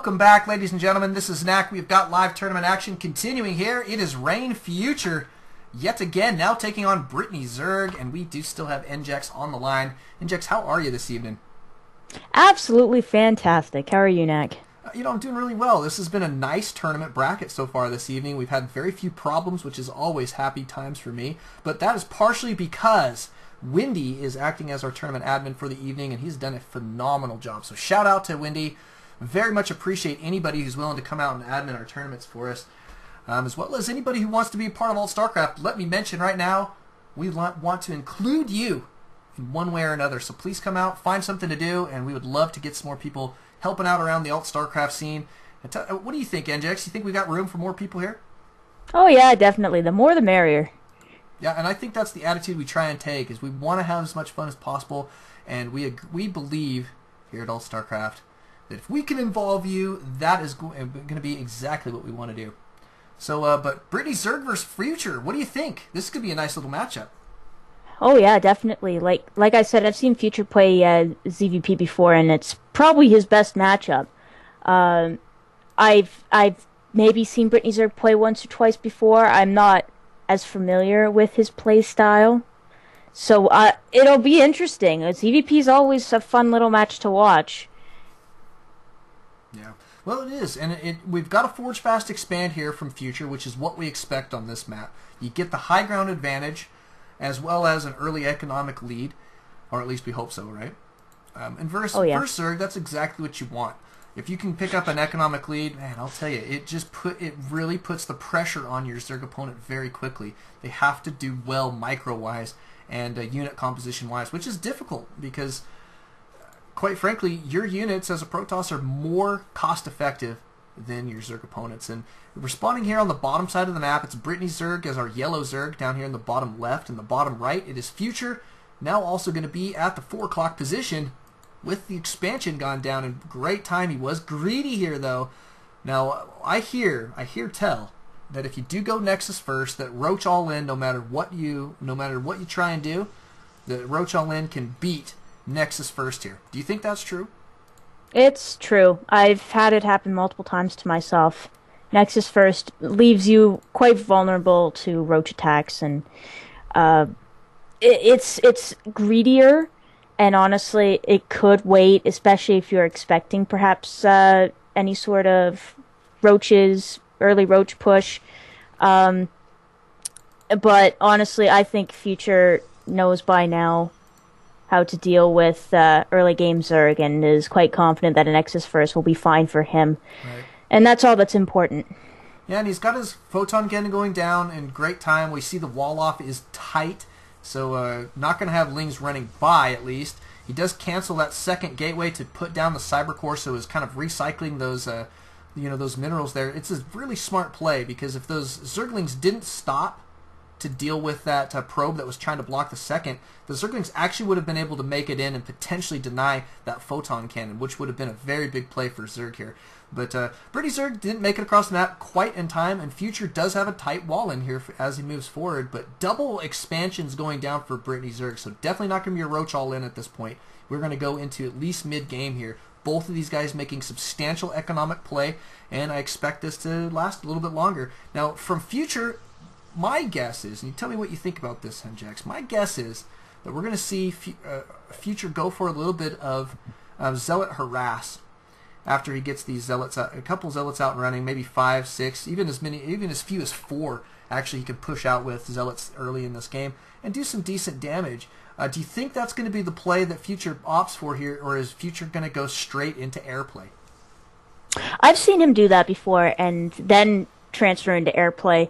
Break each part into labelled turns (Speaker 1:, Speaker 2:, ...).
Speaker 1: Welcome back, ladies and gentlemen. This is Knack. We've got live tournament action continuing here. It is RGNFuture yet again, now taking on brtnyzerg, and we do still have NJEX on the line. NJEX, how are you this evening?
Speaker 2: Absolutely fantastic. How are you, Knack?
Speaker 1: I'm doing really well. This has been a nice tournament bracket so far this evening. We've had very few problems, which is always happy times for me. But that is partially because Windy is acting as our tournament admin for the evening, and he's done a phenomenal job. So shout out to Windy. Very much appreciate anybody who's willing to come out and admin our tournaments for us, as well as anybody who wants to be a part of ALT-Stracraft. Let me mention right now, we want to include you in one way or another. So please come out, find something to do, and we would love to get some more people helping out around the ALT-Stracraft scene. What do you think, NJEX? You think we got room for more people here?
Speaker 2: Oh yeah, definitely. The more the merrier.
Speaker 1: Yeah, and I think that's the attitude we try and take, is we want to have as much fun as possible, and we believe here at ALT-Stracraft that if we can involve you, that is going to be exactly what we want to do. So, but brtnyzerg versus Future, what do you think? This could be a nice little matchup.
Speaker 2: Oh yeah, definitely. Like I said, I've seen Future play ZvP before, and it's probably his best matchup. I've maybe seen brtnyzerg play once or twice before. I'm not as familiar with his play style, so it'll be interesting. ZvP is always a fun little match to watch.
Speaker 1: Yeah, well, it is, and we've got a Forge Fast expand here from Future, which is what we expect on this map. You get the high ground advantage, as well as an early economic lead, or at least we hope so, right? And versus Zerg, that's exactly what you want. If you can pick up an economic lead, man, I'll tell you, it really puts the pressure on your Zerg opponent very quickly. They have to do well micro-wise and unit composition-wise, which is difficult because, quite frankly, your units as a Protoss are more cost-effective than your Zerg opponents. And responding here on the bottom side of the map, it's brtnyzerg as our yellow Zerg down here in the bottom left. And the bottom right, it is Future, now also going to be at the 4 o'clock position with the expansion gone down in great time. He was greedy here, though. Now, I hear tell that if you do go Nexus first, that Roach all in, no matter what you try and do, that Roach all in can beat Nexus first here. Do you think that's true?
Speaker 2: It's true. I've had it happen multiple times to myself. Nexus first leaves you quite vulnerable to Roach attacks, and it's greedier, and honestly, it could wait, especially if you're expecting perhaps any sort of early Roach push. But honestly, I think Future knows by now how to deal with early game Zerg, and is quite confident that an Nexus first will be fine for him. Right. And that's all that's important.
Speaker 1: Yeah, and he's got his photon cannon going down in great time. We see the wall off is tight, so not going to have Lings running by, at least. He does cancel that second gateway to put down the cyber core, so is kind of recycling those those minerals there. It's a really smart play, because if those Zerglings didn't stop to deal with that probe that was trying to block the second, the Zerglings actually would have been able to make it in and potentially deny that photon cannon, which would have been a very big play for Zerg here. But brtnyzerg didn't make it across the map quite in time, and Future does have a tight wall in here as he moves forward, but double expansions going down for brtnyzerg, so definitely not going to be a Roach all in at this point. We're going to go into at least mid-game here. Both of these guys making substantial economic play, and I expect this to last a little bit longer. Now, from Future, my guess is, and you tell me what you think about this, NJEX, my guess is that we're going to see Future go for a little bit of Zealot harass after he gets these Zealots out, a couple Zealots out and running, maybe 5, 6, even as few as 4. Actually, he can push out with Zealots early in this game and do some decent damage. Do you think that's going to be the play that Future opts for here, or is Future going to go straight into airplay?
Speaker 2: I've seen him do that before and then transfer into airplay.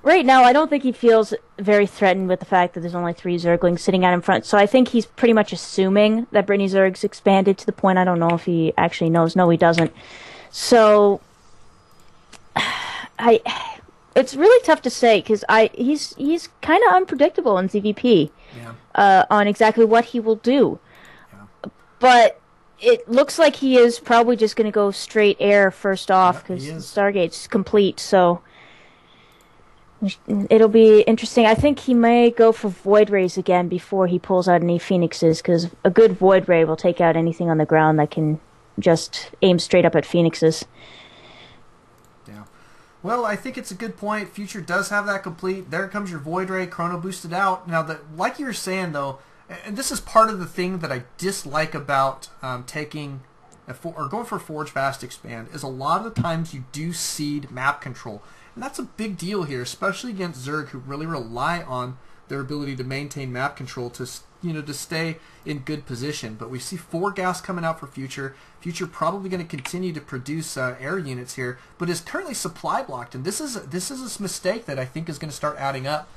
Speaker 2: Right now, I don't think he feels very threatened with the fact that there's only 3 Zerglings sitting out in front, so I think he's pretty much assuming that brtnyzerg's expanded to the point. I don't know if he actually knows. No, he doesn't. So, it's really tough to say, because he's kind of unpredictable in ZvP on exactly what he will do. Yeah. But it looks like he is probably just going to go straight air first off, because the Stargate's complete, so it'll be interesting. I think he may go for Void Rays again before he pulls out any Phoenixes, because a good Void Ray will take out anything on the ground that can just aim straight up at Phoenixes.
Speaker 1: Yeah. Well, I think it's a good point. Future does have that complete. There comes your Void Ray, Chrono boosted out. Now, like you were saying, though, and this is part of the thing that I dislike about taking or going for Forge Fast Expand, is a lot of the times you do cede map control. And that's a big deal here, especially against Zerg, who really rely on their ability to maintain map control to stay in good position. But we see 4 gas coming out for Future. Future probably going to continue to produce air units here, but is currently supply blocked. And this is a mistake that I think is going to start adding up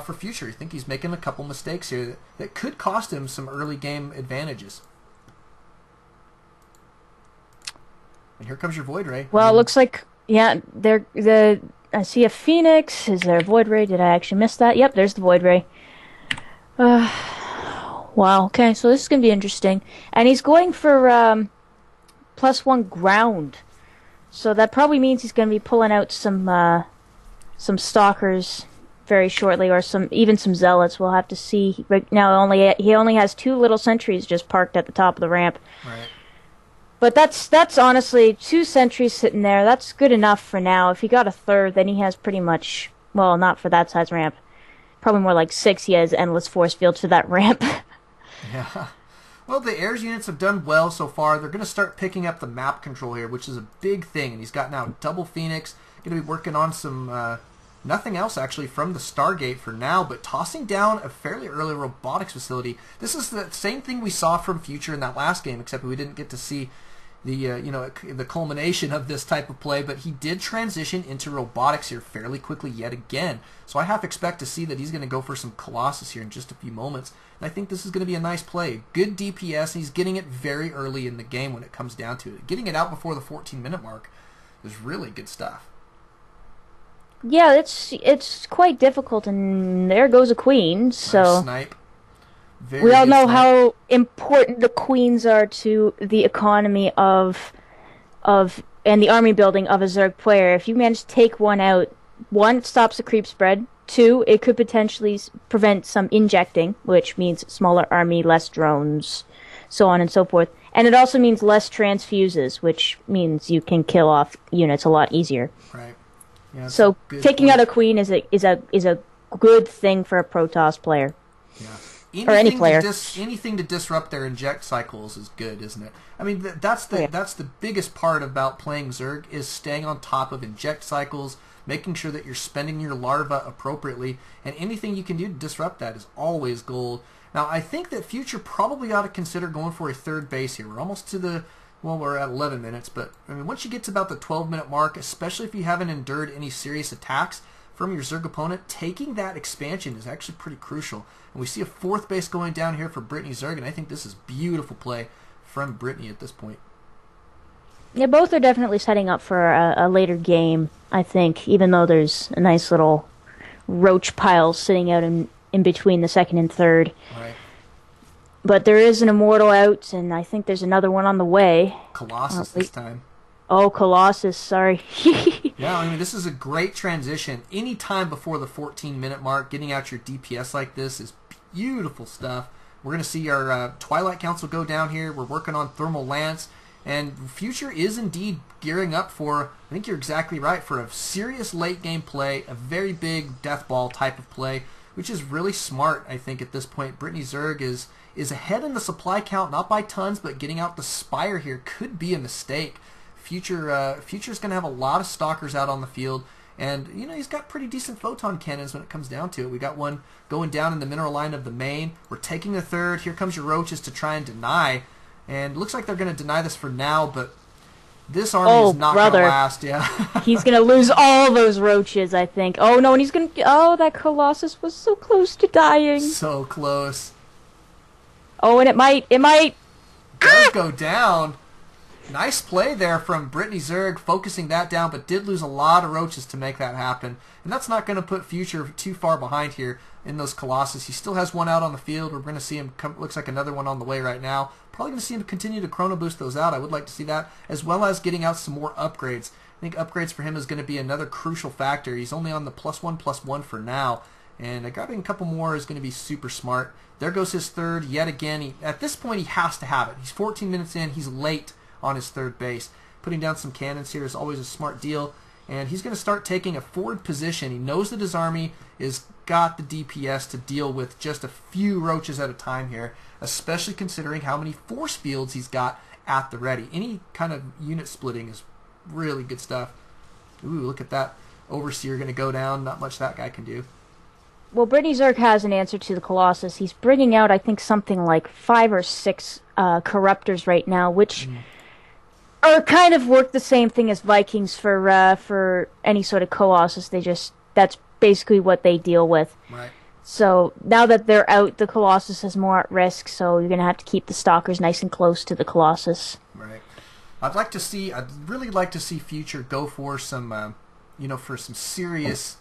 Speaker 1: for Future. I think he's making a couple mistakes here that could cost him some early game advantages. And here comes your Void Ray.
Speaker 2: Well, it looks like, yeah, I see a Phoenix. Is there a Void Ray? Did I actually miss that? Yep, there's the Void Ray. Wow, okay, so this is going to be interesting. And he's going for +1 ground. So that probably means he's going to be pulling out some Stalkers very shortly, or even some Zealots. We'll have to see. Right now, he only has 2 little sentries just parked at the top of the ramp.
Speaker 1: Right.
Speaker 2: But that's honestly 2 sentries sitting there. That's good enough for now. If he got a 3rd, then he has pretty much, well, not for that size ramp. Probably more like 6. He has endless force fields for that ramp.
Speaker 1: Yeah. Well, the airs units have done well so far. They're going to start picking up the map control here, which is a big thing. And he's got now double Phoenix. Going to be working on some nothing else actually from the Stargate for now, but tossing down a fairly early robotics facility. This is the same thing we saw from Future in that last game, except we didn't get to see the culmination of this type of play, but he did transition into robotics here fairly quickly yet again. So I half expect to see that he's going to go for some Colossus here in just a few moments. And I think this is going to be a nice play. Good DPS, and he's getting it very early in the game when it comes down to it. Getting it out before the 14-minute mark is really good stuff.
Speaker 2: Yeah, it's quite difficult, and there goes a queen. So
Speaker 1: nice snipe.
Speaker 2: We all know how important the queens are to the economy of and the army building of a Zerg player. If you manage to take one out, 1, it stops the creep spread. 2, it could potentially prevent some injecting, which means smaller army, less drones, so on and so forth. And it also means less transfuses, which means you can kill off units a lot easier.
Speaker 1: Right. Yeah,
Speaker 2: so taking out a queen is a good thing for a Protoss player.
Speaker 1: Yeah.
Speaker 2: Or any player.
Speaker 1: Anything to disrupt their inject cycles is good, isn't it? I mean, that's the biggest part about playing Zerg, is staying on top of inject cycles, making sure that you're spending your larva appropriately, and anything you can do to disrupt that is always gold. Now, I think that Future probably ought to consider going for a 3rd base here. We're almost to the, well, we're at 11 minutes, but I mean, once you get to about the 12-minute mark, especially if you haven't endured any serious attacks from your Zerg opponent, taking that expansion is actually pretty crucial. And we see a 4th base going down here for brtnyzerg, and I think this is beautiful play from Brittany at this point.
Speaker 2: Yeah, both are definitely setting up for a later game, I think, even though there's a nice little roach pile sitting out in between the 2nd and 3rd.
Speaker 1: Right.
Speaker 2: But there is an Immortal out, and I think there's another one on the way.
Speaker 1: Colossus this time.
Speaker 2: Oh, Colossus, sorry.
Speaker 1: Yeah, I mean, this is a great transition. Any time before the 14-minute mark, getting out your DPS like this is beautiful stuff. We're going to see our Twilight Council go down here. We're working on Thermal Lance. And Future is indeed gearing up for, I think you're exactly right, for a serious late-game play, a very big death ball type of play, which is really smart, I think, at this point. brtnyzerg is ahead in the supply count, not by tons, but getting out the Spire here could be a mistake. Future's going to have a lot of Stalkers out on the field, and he's got pretty decent photon cannons when it comes down to it. We got one going down in the mineral line of the main. We're taking the 3rd. Here comes your Roaches to try and deny, and looks like they're going to deny this for now, but this army is not going to last. Yeah,
Speaker 2: he's going to lose all those Roaches, I think. Oh no, and he's going to. Oh, that Colossus was so close to dying.
Speaker 1: So close.
Speaker 2: Oh, and it might. It
Speaker 1: does go down. Nice play there from brtnyzerg, focusing that down, but did lose a lot of Roaches to make that happen. And that's not going to put Future too far behind here in those Colossus. He still has one out on the field. We're going to see him come, looks like another one on the way right now. Probably going to see him continue to Chrono Boost those out. I would like to see that, as well as getting out some more upgrades. I think upgrades for him is going to be another crucial factor. He's only on the +1/+1 for now, and grabbing a couple more is going to be super smart. There goes his 3rd yet again. At this point, he has to have it. He's 14 minutes in. He's late on his third base. Putting down some cannons here is always a smart deal. And he's going to start taking a forward position. He knows that his army is got the DPS to deal with just a few roaches at a time here, especially considering how many force fields he's got at the ready. Any kind of unit splitting is really good stuff. Ooh, look at that. Overseer going to go down. Not much that guy can do.
Speaker 2: Well, brtnyzerg has an answer to the Colossus. He's bringing out, I think, something like 5 or 6 Corruptors right now, which are kind of work the same thing as Vikings for any sort of Colossus. That's basically what they deal with. Right. So now that they're out, the Colossus is more at risk, so you're going to have to keep the Stalkers nice and close to the Colossus.
Speaker 1: Right. I'd really like to see Future go for some, for some serious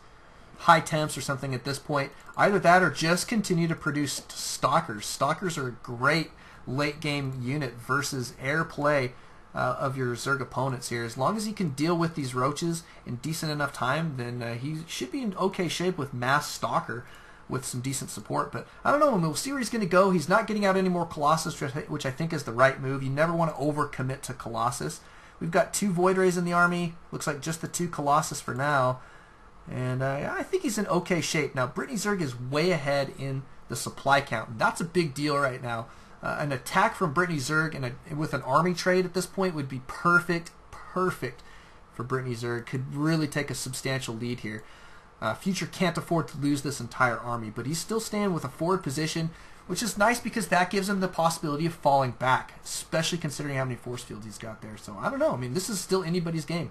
Speaker 1: high temps or something at this point. Either that or just continue to produce Stalkers. Stalkers are a great late game unit versus airplay of your Zerg opponents here. As long as he can deal with these roaches in decent enough time, then he should be in okay shape with mass Stalker with some decent support. But I don't know, we'll see where he's going to go. He's not getting out any more Colossus, which I think is the right move. You never want to overcommit to Colossus. We've got 2 Void Rays in the army. Looks like just the 2 Colossus for now. And I think he's in okay shape. Now, brtnyzerg is way ahead in the supply count. That's a big deal right now. An attack from brtnyzerg and with an army trade at this point would be perfect for brtnyzerg. Could really take a substantial lead here. Future can't afford to lose this entire army, but he's still staying with a forward position, which is nice because that gives him the possibility of falling back, especially considering how many force fields he's got there. So I don't know. I mean, this is still anybody's game.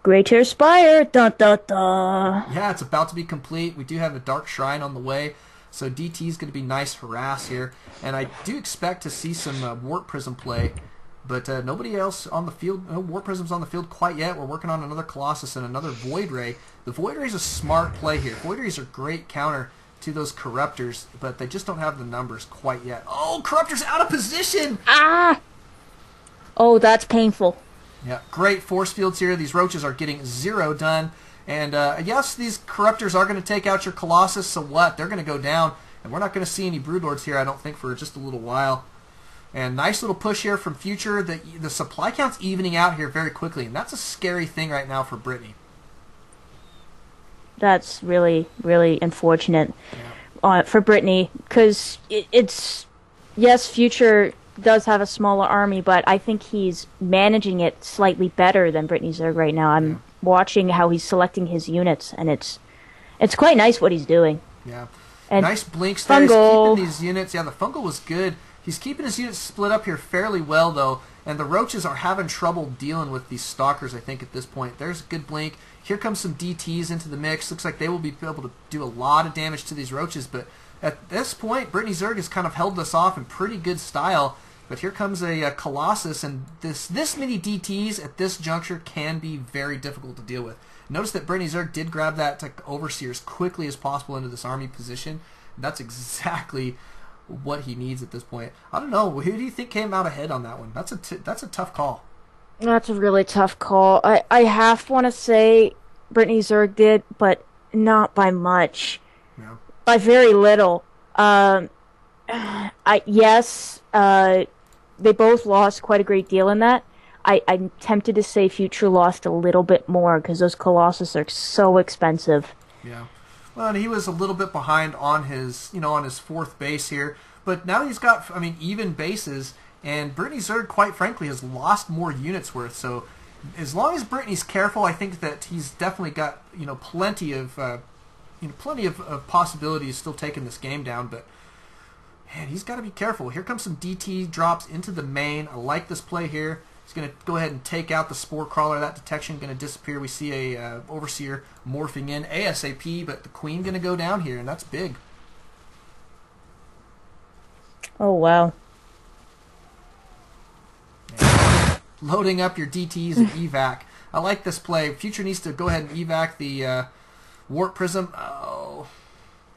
Speaker 2: Greater Spire, dun dun dun.
Speaker 1: Yeah, it's about to be complete. We do have a Dark Shrine on the way, so DT is going to be nice harass here. And I do expect to see some Warp Prism play, but nobody else on the field. No Warp Prisms on the field quite yet. We're working on another Colossus and another Void Ray. The Void Ray is a smart play here. Void Rays are great counter to those Corruptors, but they just don't have the numbers quite yet. Oh, Corruptor's out of position!
Speaker 2: Ah! Oh, that's painful.
Speaker 1: Yeah, great force fields here. These roaches are getting 0 done. And yes, these Corruptors are going to take out your Colossus, so what? They're going to go down. And we're not going to see any Broodlords here, I don't think, for just a little while. And nice little push here from Future. The supply count's evening out here very quickly, and that's a scary thing right now for Brittany.
Speaker 2: That's really, really unfortunate for Brittany, because yes, Future does have a smaller army, but I think he's managing it slightly better than brtnyzerg right now. I'm watching how he's selecting his units, and it's quite nice what he's doing.
Speaker 1: Yeah,
Speaker 2: and
Speaker 1: nice blinks there. He's keeping these units. Yeah, the fungal was good. He's keeping his units split up here fairly well, though, and the roaches are having trouble dealing with these stalkers, I think, at this point. There's a good blink. Here comes some DTs into the mix. Looks like they will be able to do a lot of damage to these roaches, but at this point, brtnyzerg has kind of held us off in pretty good style. But here comes a Colossus, and this many DTs at this juncture can be very difficult to deal with. Notice that brtnyzerg did grab that Overseer as quickly as possible into this army position. That's exactly what he needs at this point. I don't know. Who do you think came out ahead on that one? That's a tough call.
Speaker 2: That's a really tough call. I half want to say brtnyzerg did, but not by much.
Speaker 1: Yeah.
Speaker 2: By very little. They both lost quite a great deal in that. I'm tempted to say Future lost a little bit more because those Colossus are so expensive.
Speaker 1: Yeah. Well, and he was a little bit behind on his, on his 4th base here, but now he's got, even bases, and brtnyzerg, quite frankly, has lost more units worth. So, as long as Brittany's careful, I think that he's definitely got, plenty of possibilities still taking this game down. But man, he's got to be careful. Here comes some DT drops into the main. I like this play here. He's going to go ahead and take out the Spore Crawler. That detection going to disappear. We see a Overseer morphing in ASAP, but the Queen going to go down here, and that's big.
Speaker 2: Oh, wow.
Speaker 1: And loading up your DTs and evac. I like this play. Future needs to go ahead and evac the Warp Prism. Oh,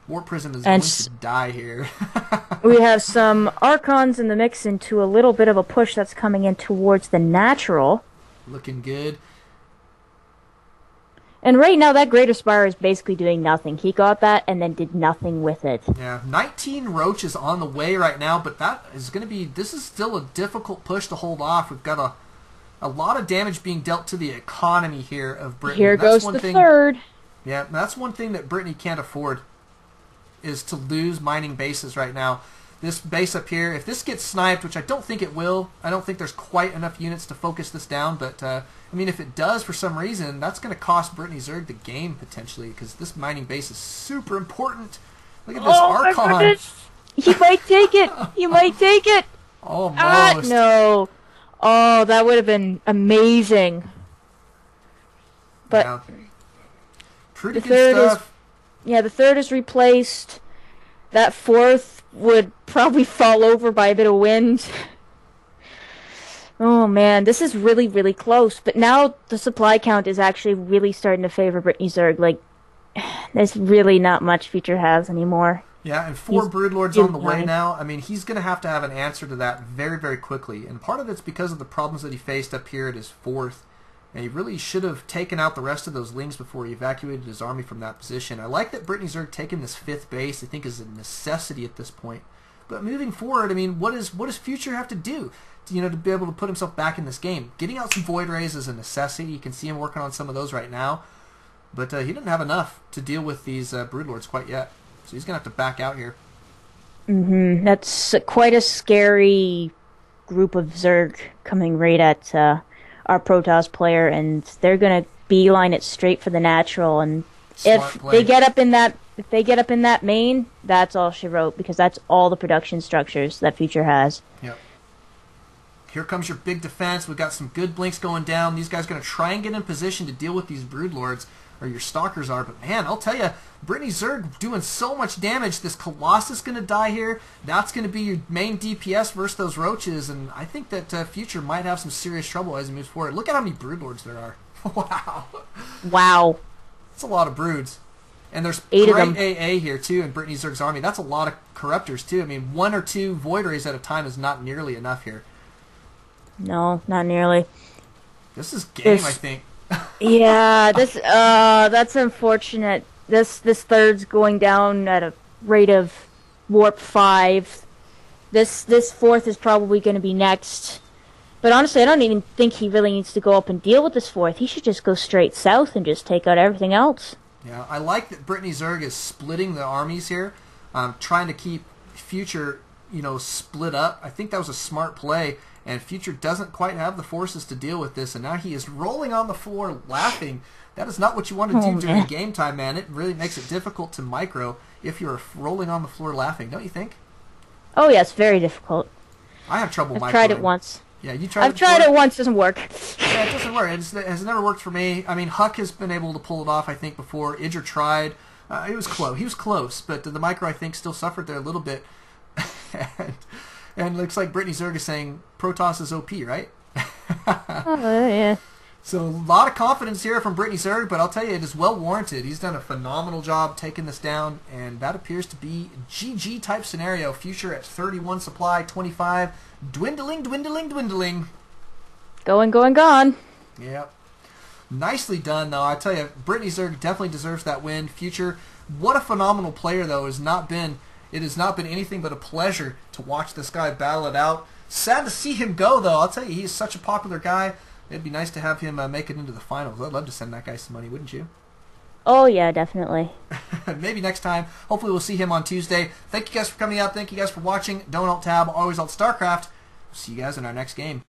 Speaker 1: Warp Prism is going to die here.
Speaker 2: We have some Archons in the mix into a little bit of a push that's coming in towards the natural.
Speaker 1: Looking good.
Speaker 2: And right now, that Greater Spire is basically doing nothing. He got that and then did nothing with it.
Speaker 1: Yeah, 19 roaches on the way right now, but that is going to be... This is still a difficult push to hold off. We've got a lot of damage being dealt to the economy here of Britain.
Speaker 2: Here goes the third.
Speaker 1: Yeah, that's one thing that Brittany can't afford, is to lose mining bases right now. This base up here, if this gets sniped, which I don't think it will, I don't think there's quite enough units to focus this down, but I mean, if it does for some reason, that's going to cost brtnyzerg the game potentially, because this mining base is super important. Look at this Archon.
Speaker 2: He might take it. He might take it.
Speaker 1: Almost.
Speaker 2: No. Oh, that would have been amazing. But
Speaker 1: yeah. Pretty good stuff.
Speaker 2: The third is replaced. That fourth would probably fall over by a bit of wind. Oh man, this is really, really close. But now the supply count is actually really starting to favor brtnyzerg. Like, there's really not much Future has anymore.
Speaker 1: Yeah, and 4 Broodlords on the way now. I mean, he's going to have an answer to that very, very quickly. And part of it's because of the problems that he faced up here at his 4th. And he really should have taken out the rest of those lings before he evacuated his army from that position. I like that brtnyzerg taking this 5th base. I think is a necessity at this point. But moving forward, I mean, what does Future have to do, to be able to put himself back in this game? Getting out some Void Rays is a necessity. You can see him working on some of those right now. But he didn't have enough to deal with these Broodlords quite yet. So he's going to have to back out here.
Speaker 2: That's quite a scary group of Zerg coming right at our Protoss player, and they're going to beeline it straight for the natural. And if they get up in that main, that's all she wrote, because that's all the production structures that Future has.
Speaker 1: Yep. Here comes your big defense. We've got some good blinks going down. These guys are going to try and get in position to deal with these Broodlords, or your Stalkers are. But man, I'll tell you, brtnyzerg doing so much damage. This Colossus going to die here. That's going to be your main DPS versus those roaches, and I think that Future might have some serious trouble as he moves forward. Look at how many Broodlords there are.
Speaker 2: Wow.
Speaker 1: That's a lot of broods. And there's
Speaker 2: 8
Speaker 1: great
Speaker 2: of them.
Speaker 1: AA here, too, in brtnyzerg's army. That's a lot of Corruptors, too. I mean, 1 or 2 Void Rays at a time is not nearly enough here.
Speaker 2: No, not nearly.
Speaker 1: This is game, I think.
Speaker 2: Yeah, that's unfortunate. This third's going down at a rate of warp 5. This fourth is probably going to be next. But honestly, I don't even think he really needs to go up and deal with this fourth. He should just go straight south and just take out everything else.
Speaker 1: Yeah, I like that brtnyzerg is splitting the armies here, trying to keep Future, split up. I think that was a smart play, and Future doesn't quite have the forces to deal with this, and now he is rolling on the floor laughing. That is not what you want to do during game time, man. It really makes it difficult to micro if you're rolling on the floor laughing, don't you think?
Speaker 2: Oh, yeah, it's very difficult.
Speaker 1: I have trouble microing.
Speaker 2: I've tried it once.
Speaker 1: Yeah, you tried it
Speaker 2: I've tried it once, it doesn't work.
Speaker 1: Yeah, it doesn't work. It has never worked for me. I mean, Huck has been able to pull it off, I think, before. Idger tried. It was close. He was close, but the micro, I think, still suffered there a little bit. and it looks like brtnyzerg is saying Protoss is OP, right?
Speaker 2: Yeah.
Speaker 1: So a lot of confidence here from brtnyzerg, but I'll tell you, it is well warranted. He's done a phenomenal job taking this down, and that appears to be GG type scenario. Future at 31 supply, 25, dwindling.
Speaker 2: Gone.
Speaker 1: Yep. Nicely done, though. I tell you, brtnyzerg definitely deserves that win. Future, what a phenomenal player, though. It has not been anything but a pleasure to watch this guy battle it out. Sad to see him go, though. I'll tell you, he's such a popular guy. It'd be nice to have him make it into the finals. I'd love to send that guy some money, wouldn't you?
Speaker 2: Oh, yeah, definitely.
Speaker 1: Maybe next time. Hopefully we'll see him on Tuesday. Thank you guys for coming out. Thank you guys for watching. Don't alt-tab, always alt-Starcraft. See you guys in our next game.